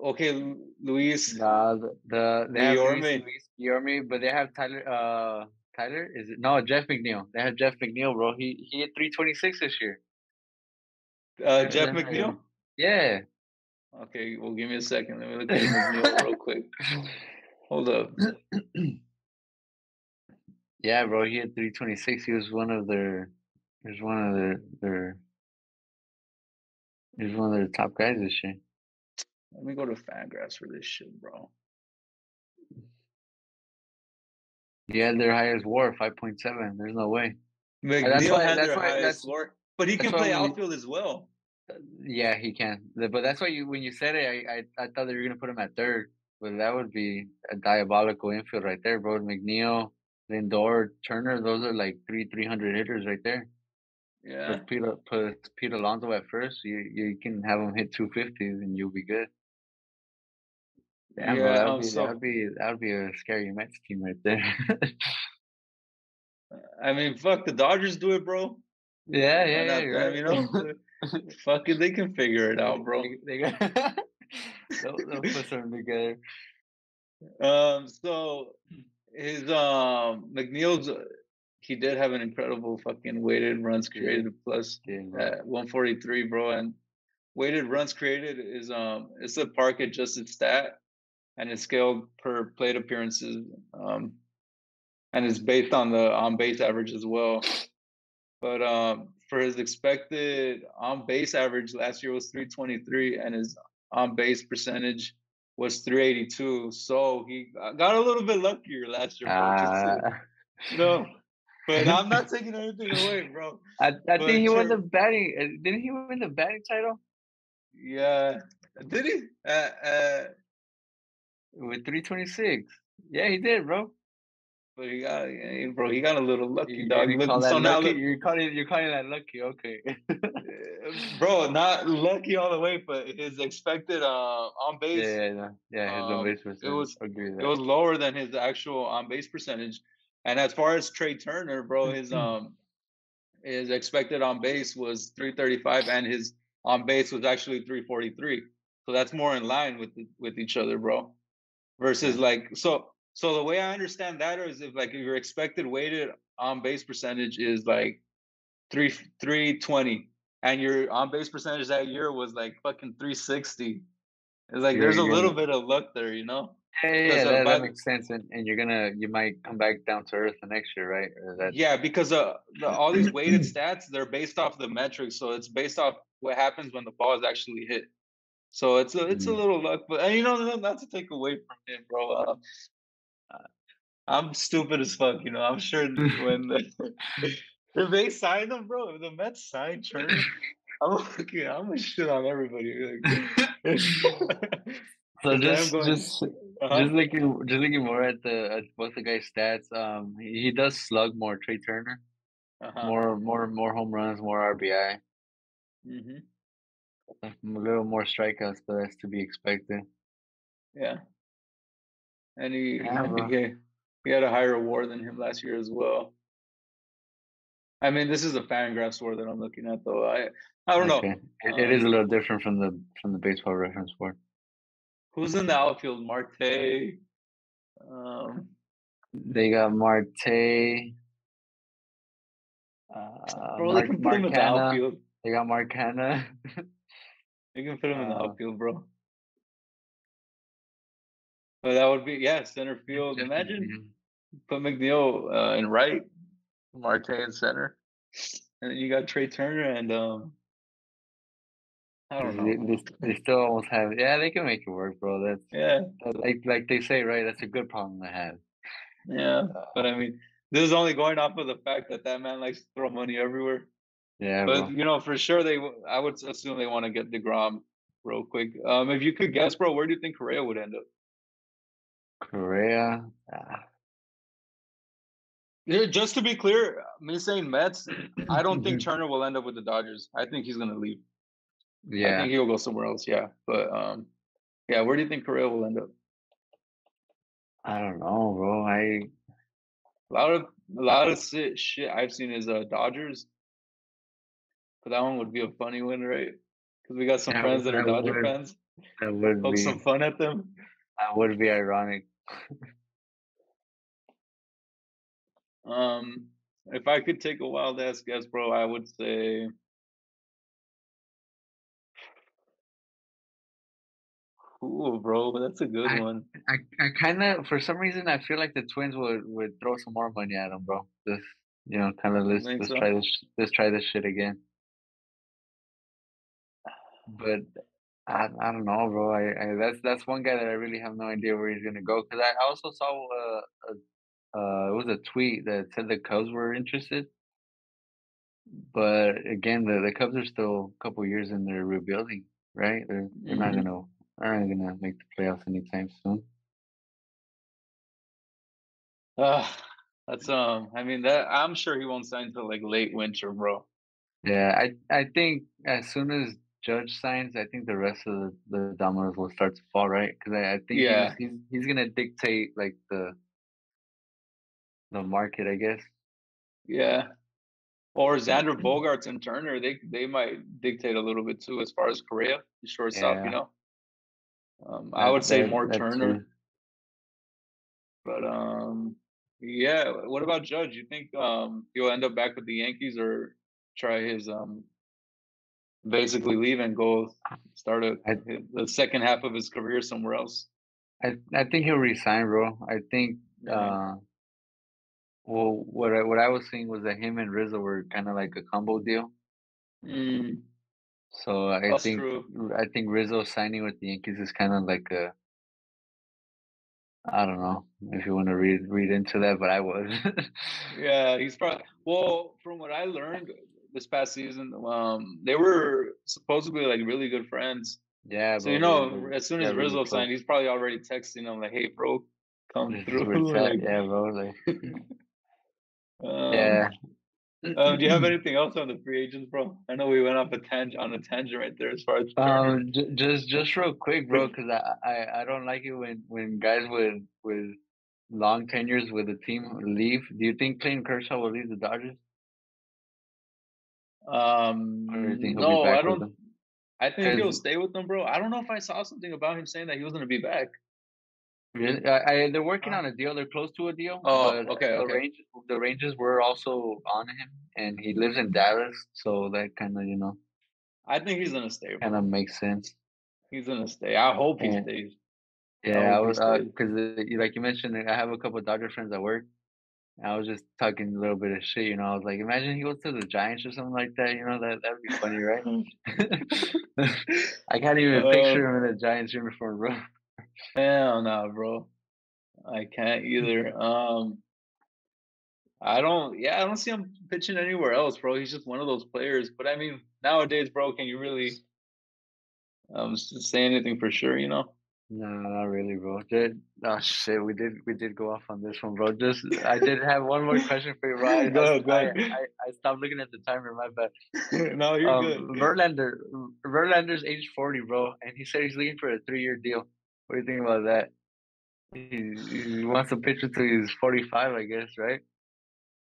okay, Luis Nah, they have Guillorme, Luis Guillorme, but they have Tyler, is it? No, Jeff McNeil. They have Jeff McNeil, bro. He hit 326 this year. Jeff They're not McNeil. even- Yeah. Okay, well, give me a second. Let me look at McNeil real quick. Hold up. Yeah, bro. He hit 326. He was one of their. There's one of their. He's one of the top guys this year. Let me go to Fangraphs for this shit, bro. He had their highest WAR, 5.7. There's no way. That's McNeil why. had That's their why. highest WAR, but he That's can why play when outfield as well. yeah, he can. But that's why when you said it, I thought that you were gonna put him at third. But that would be a diabolical infield right there, bro. McNeil, Lindor, Turner, those are like 300 hitters right there. Yeah, Put Pete Alonso at first. You can have him hit 250s and you'll be good. Damn, bro, yeah. that would be a scary Mets team right there. I mean, fuck the Dodgers do it, bro. Yeah, Why yeah, not them? you're You know, right. fuck it, they can figure it out, bro. They got they'll put something together. So his McNeil's he did have an incredible fucking weighted runs Did created plus did bro. at 143, bro. And weighted runs created is it's a park adjusted stat and it's scaled per plate appearances. And it's based on the on base average as well. But for his expected on base average last year was 323, and his on base percentage was 382. So he got a little bit luckier last year, bro. Just to, Uh, you know, but I'm not taking anything away, bro. I think But he won the batting. Didn't he win the batting title yeah, did he? with 326? Yeah, he did, bro. But he got, bro, he got a little lucky, dog. You call Look, that so now lucky? look, You're calling that lucky? Okay. bro, not lucky all the way, but his expected on base Yeah, no. Yeah, his on base it percentage. was Agree with it was lower than his actual on base percentage. And as far as Trey Turner, bro, that. his expected on base was 335 and his on base was actually 343. So that's more in line with each other, bro. Versus Yeah, like so the way I understand that is if like your expected weighted on base percentage is like 320 and your on base percentage that year was like fucking 360. It's like there's a you're little gonna. bit of luck there, you know? Yeah, Because that by makes sense, and you might come back down to earth the next year, right? Or that. yeah, because all these weighted stats they're based off the metrics, so it's based off what happens when the ball is actually hit. So it's a Mm. little luck, but and you know not to take away from him, bro. I'm stupid as fuck, you know. I'm sure when if they sign him, bro, if the Mets sign Turner, I'm gonna shit on everybody. Like, So because I'm going, uh-huh, just looking more at both the guys' stats. He does slug more. Trey Turner, uh-huh. more home runs, more RBI, Hmm. a little more strikeouts, but that's to be expected. Yeah, and Yeah, bro. he had a higher award than him last year as well. I mean, this is a Fangraph score that I'm looking at, though. I don't know. Okay, it is a little different from the baseball reference board. Who's in the outfield? Marte. Um, They got Marte, bro, they can put him in the Marcana. outfield. They got Marcana. They can put him in the uh, outfield, bro. But that would be yeah, center field. Imagine Jefferson. put McNeil in right, Marte in center, and then you got Trey Turner and I don't know. They still almost have. Yeah, they can make it work, bro. Yeah, Like they say, right? That's a good problem to have. yeah. But Uh, I mean, this is only going off of the fact that that man likes to throw money everywhere. yeah, But bro. you know, for sure I would assume they want to get DeGrom real quick. If you could guess, bro, where do you think Correa would end up? Correa. Yeah, just to be clear, me saying Mets, I don't think Turner will end up with the Dodgers. I think he's gonna leave. I Yeah, think he'll go somewhere else. Yeah, but yeah, where do you think Correa will end up? I don't know, bro. A lot of shit I've seen is Dodgers, but that one would be a funny one, right? Because we got some That friends that are Dodger would fans. that would Poke be some fun at them. ironic. Um, if I could take a wild ass guess, bro, I would say, cool, bro. That's a good I one. I kind of for some reason I feel like the Twins would throw some more money at him, bro. Just kind of You think let's so? try this shit again. But I don't know, bro. That's one guy that I really have no idea where he's gonna go. Because I also saw it was a tweet that said the Cubs were interested, but again, the Cubs are still a couple years in their rebuilding, right? They're not Hmm. gonna make the playoffs anytime soon. Uh, that's I mean that I'm sure he won't sign till like late winter, bro. Yeah, I think as soon as Judge signs, I think the rest of the dominoes will start to fall, right? Because I think Yeah, he's gonna dictate like the market, I guess. yeah. Or Xander Bogarts and Turner, they might dictate a little bit too as far as Korea, the shortstop. Yeah, I would say more that Turner, too. but yeah. What about Judge? You think he'll end up back with the Yankees or try his basically leave and go start I the second half of his career somewhere else? I think he'll resign, bro. I think Yeah. well, what I was seeing was that him and Rizzo were kind of like a combo deal. Mm, So that's true. I think Rizzo signing with the Yankees is kind of like a I don't know if you want to read into that, but I was. Yeah, he's probably well, from what I learned this past season, they were supposedly like really good friends. Yeah, So bro, they as soon as got really Rizzo signed, close. he's probably already texting him like, "Hey, bro, come This is through." where it's at. Like, Yeah, bro. Like, um, yeah. do you have anything else on the free agents, bro? I know we went off a tangent right there as far as Turner. Just real quick, bro, because I don't like it when guys with long tenures with the team leave. Do you think Clayton Kershaw will leave the Dodgers, or do you think he'll be No, I back with don't. them? I think Because he'll stay with them, bro. I don't know if I saw something about him saying that he was gonna be back. really, they're working Uh, on a deal. They're close to a deal, oh, but okay, okay. the Rangers were also on him, and he lives in Dallas, so that kind of I think he's gonna stay, kind of bro. makes sense. He's gonna stay. I hope he And stays. I yeah, I hope he was stays. because like you mentioned, I have a couple of Dodger friends at work. I was just talking a little bit of shit, I was like, imagine he goes to the Giants or something like that, that'd be funny, right? I can't even picture um, him in a Giants uniform, bro. hell no, bro. I can't either. I don't see him pitching anywhere else, bro. He's just one of those players. But I mean, nowadays, bro, can you really say anything for sure? No, not really, bro. Oh shit, we did go off on this one, bro. Just I did have one more question for you, bro. Go ahead, go ahead. I stopped looking at the timer, my bad. No, you're good. Verlander's age 40, bro, and he said he's looking for a 3-year deal. What do you think about that? He wants to pitch until he's 45, I guess, right?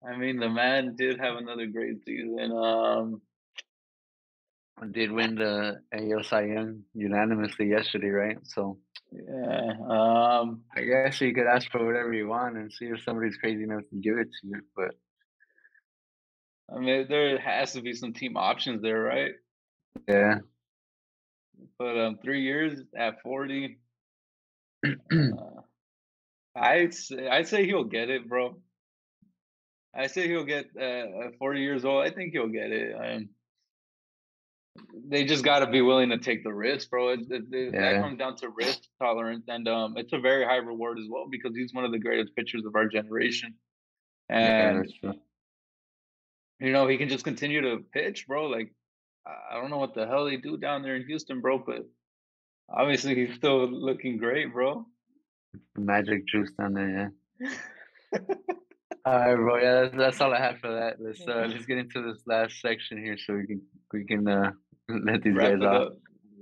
I mean, the man did have another great season. Did win the AL Cy Young unanimously yesterday, right? So Yeah. I guess you could ask for whatever you want and see if somebody's crazy enough to give it to you. But I mean, there has to be some team options there, right? yeah, But 3 years at 40, uh, I'd say he'll get it, bro. I say he'll get at 40 years old. I think he'll get it. They just got to be willing to take the risk, bro. That yeah, comes down to risk tolerance, and it's a very high reward as well because he's one of the greatest pitchers of our generation, yeah, and that's true. he can just continue to pitch, bro. Like I don't know what the hell they do down there in Houston, bro, but obviously he's still looking great, bro. Magic juice down there, yeah. All right, bro. Yeah, that's all I have for that. Let's get into this last section here so we can let these Wrap guys it off. up.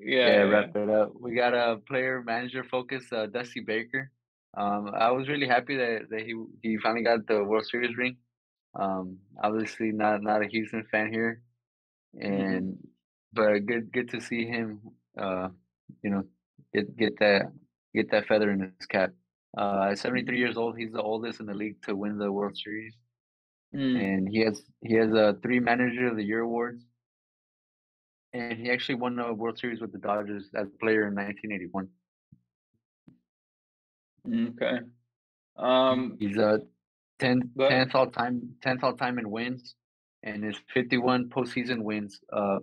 Yeah, Yeah, yeah. wrap it up. We got a player manager focus, Dusty Baker. I was really happy that he finally got the World Series ring. Obviously not a Houston fan here, Hmm. and but good to see him. You know, get that feather in his cap. At 73 years old, he's the oldest in the league to win the World Series, Mm. and he has three Manager of the Year awards, and he actually won a World Series with the Dodgers as a player in 1981. Okay. Um, He's a 10th but 10th all time in wins. and his 51 postseason wins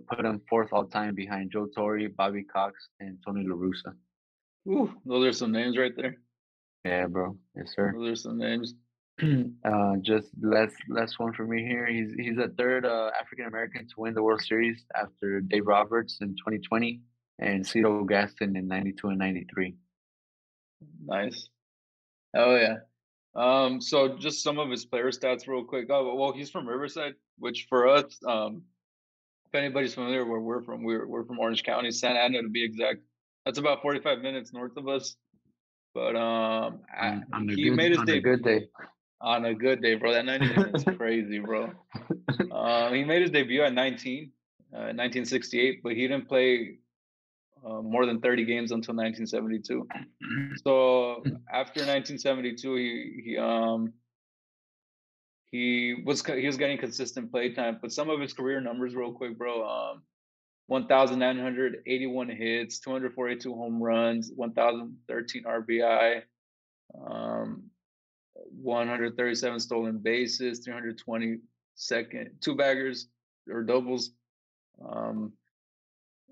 put him fourth all time behind Joe Torre, Bobby Cox, and Tony La Russa. Ooh, those are some names right there. Yeah, bro. Yes, sir. Those are some names. Just last one for me here. He's the third African American to win the World Series after Dave Roberts in 2020 and Cito Gaston in 92 and 93. Nice. Oh yeah. So just some of his player stats real quick. Oh, well, he's from Riverside, which for us, if anybody's familiar where we're from, we're from Orange County, Santa Ana to be exact. That's about 45 minutes north of us. But he made his On a good day. on a good day, bro. That 90 minutes crazy, bro. He made his debut at 19, 1968, but he didn't play more than 30 games until 1972. So after 1972, he was getting consistent play time. But some of his career numbers, real quick, bro. 1,981 hits, 242 home runs, 1,013 RBI, 137 stolen bases, 320 two baggers or doubles,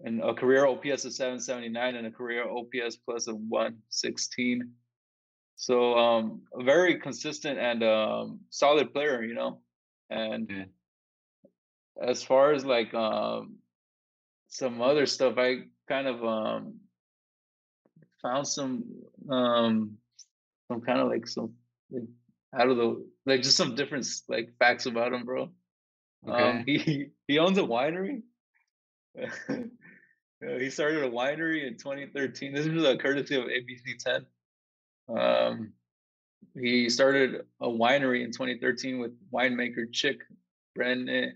and a career OPS of 779 and a career OPS plus of 116. So a very consistent and solid player, you know. And Yeah. as far as like some other stuff, I kind of found some kind of like some like, out of the like just some different like facts about him, bro. Okay. He owns a winery. He started a winery in 2013. This was a courtesy of ABC 10. Um, he started a winery in 2013 with winemaker Chick Brenneman,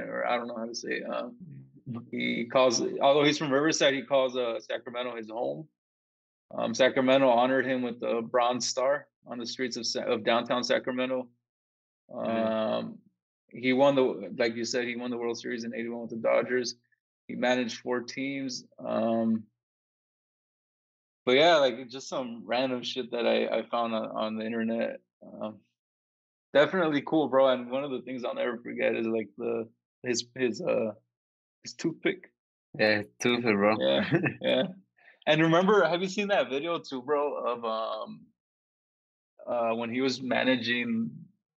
or I don't know how to say. He calls, although he's from Riverside, he calls Sacramento his home. Sacramento honored him with the Bronze Star on the streets of downtown Sacramento. He won like you said, he won the World Series in '81 with the Dodgers. He managed 4 teams. But yeah, like just some random shit that I found on the internet. Definitely cool, bro. And one of the things I'll never forget is like his toothpick. Yeah, stupid, bro. Yeah, yeah. And remember, have you seen that video too, bro, of when he was managing,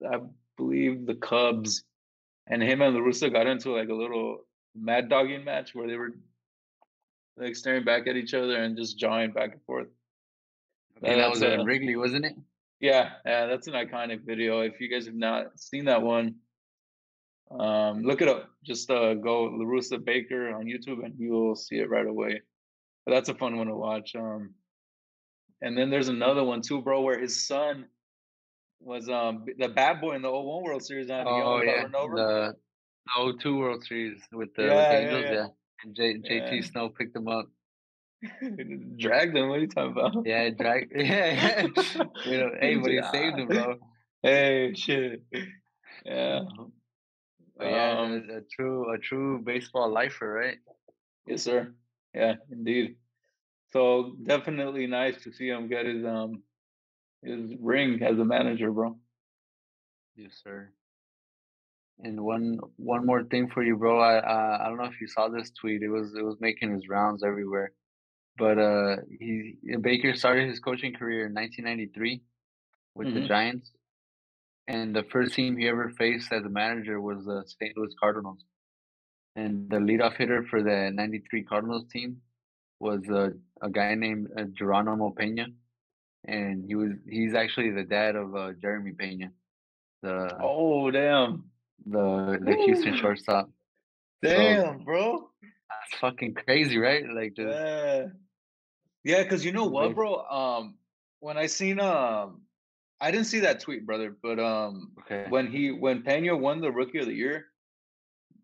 I believe, the Cubs, and him and La Russa got into like a little mad dogging match where they were like staring back at each other and just jawing back and forth. I think that That's was in Wrigley, wasn't it? yeah, that's an iconic video. If you guys have not seen that one, look it up. Just go La Russa Baker on YouTube and you'll see it right away. But that's a fun one to watch. And then there's another one too, bro, where his son was the bad boy in the '01 World Series. And you know Oh about yeah, Renover? the '02 World Series with the Yeah, Angels, yeah, yeah. And yeah. JT Snow picked him up. Dragged him. What are you talking about? Yeah, drag. Yeah, hey, but he saved him, bro. Hey, shit. Yeah. But yeah, Um. a true baseball lifer, right? Yes, sir. Yeah, indeed. So definitely nice to see him get his ring as a manager, bro. Yes, sir. And one more thing for you, bro. I don't know if you saw this tweet. It was making his rounds everywhere. But Baker started his coaching career in 1993 with the Hmm. Giants, and the first team he ever faced as a manager was the St. Louis Cardinals. And the leadoff hitter for the '93 Cardinals team was a guy named Geronimo Pena, and he's actually the dad of Jeremy Pena, the Oh, damn. the Houston Woo. shortstop. So Damn, bro. that's fucking crazy, right? Like just Yeah. Yeah, because you know what, base. bro? When I seen I didn't see that tweet, brother, but Okay. when Pena won the Rookie of the Year,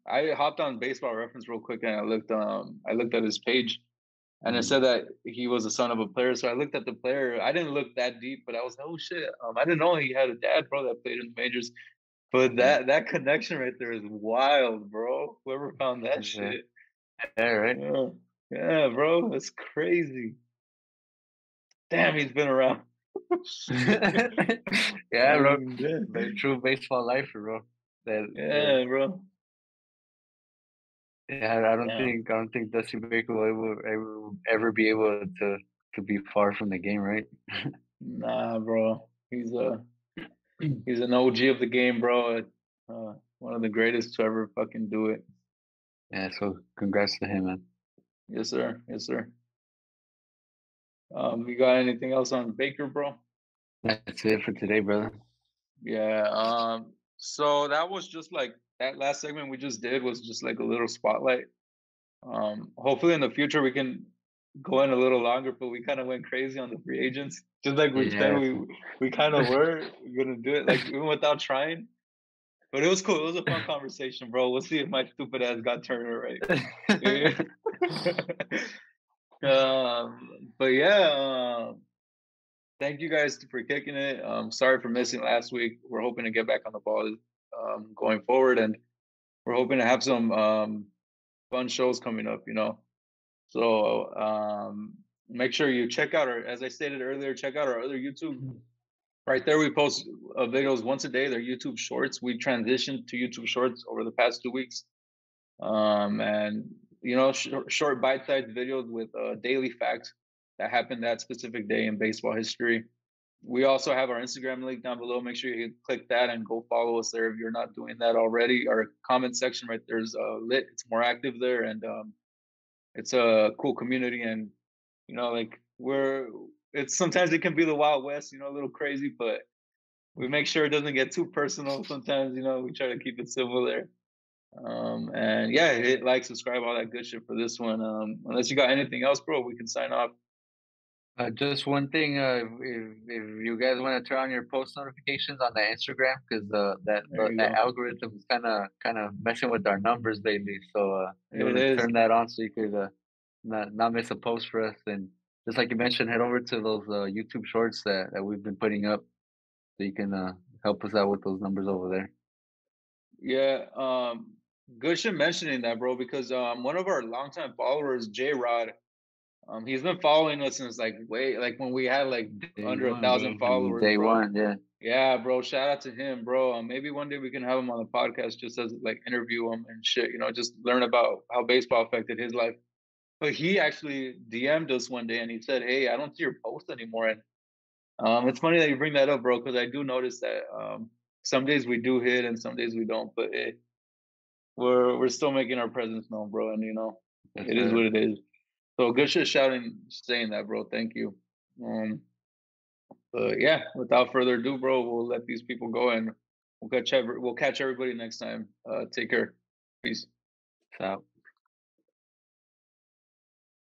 I hopped on Baseball Reference real quick and I looked at his page and it Mhm. said that he was the son of a player. So I looked at the player. I didn't look that deep, but I was oh shit. I didn't know he had a dad, bro, that played in the majors. But Yeah. that connection right there is wild, bro. Whoever found that Yeah. shit. Yeah. Right. Yeah, yeah, bro, that's crazy. Damn, he's been around. Shit. Yeah, bro. Yeah. True baseball lifer, bro. That Yeah, bro. yeah, Damn. I don't think Dusty Baker will ever be able to be far from the game, right? Nah, bro. He's an OG of the game, bro. One of the greatest to ever fucking do it. Yeah, so congrats to him, man. Yes, sir. Yes, sir. You got anything else on Baker, bro? That's it for today, brother. Yeah. So that was just like that last segment we just did was just like a little spotlight. Hopefully in the future we can go in a little longer, but we kind of went crazy on the free agents. Just like we said, Yeah, we kind of were gonna do it, like even without trying. But it was cool. It was a fun conversation, bro. We'll see if my stupid ass got Turner right. Yeah. But yeah, thank you guys for kicking it. Sorry for missing last week. We're hoping to get back on the ball going forward, and we're hoping to have some fun shows coming up. So make sure you check out our, as I stated earlier, check out our other YouTube. Right there, we post videos once a day. They're YouTube Shorts. We transitioned to YouTube Shorts over the past 2 weeks, and short bite-sized videos with daily facts that happened that specific day in baseball history. We also have our Instagram link down below. Make sure you click that and go follow us there if you're not doing that already. Our comment section right there is lit. It's more active there, and it's a cool community. And like it's sometimes it can be the Wild West, a little crazy, but we make sure it doesn't get too personal. Sometimes, we try to keep it civil there. And yeah, hit like, subscribe, all that good shit for this one. Unless you got anything else, bro, we can sign off. just one thing, if you guys want to turn on your post notifications on the Instagram, because There you that go. algorithm is kind of messing with our numbers lately. So you It want to is. turn that on so you could not miss a post for us. And just like you mentioned, head over to those YouTube shorts that we've been putting up, so you can help us out with those numbers over there. Yeah. Good shit mentioning that, bro, because one of our longtime followers, J Rod, he's been following us since like way like when we had like Day under a one, thousand bro. I mean, followers, day bro. one, yeah. Yeah, bro. Shout out to him, bro. Maybe one day we can have him on the podcast just as like interview him and shit. Just learn about how baseball affected his life. But he actually DM'd us one day and he said, "Hey, I don't see your post anymore." And it's funny that you bring that up, bro, because I do notice that some days we do hit and some days we don't. But we're still making our presence known, bro. And Yes, it is sir. what it is. So good shit saying that, bro. Thank you. But yeah, without further ado, bro, we'll let these people go and we'll catch everybody next time. Take care. Peace. So.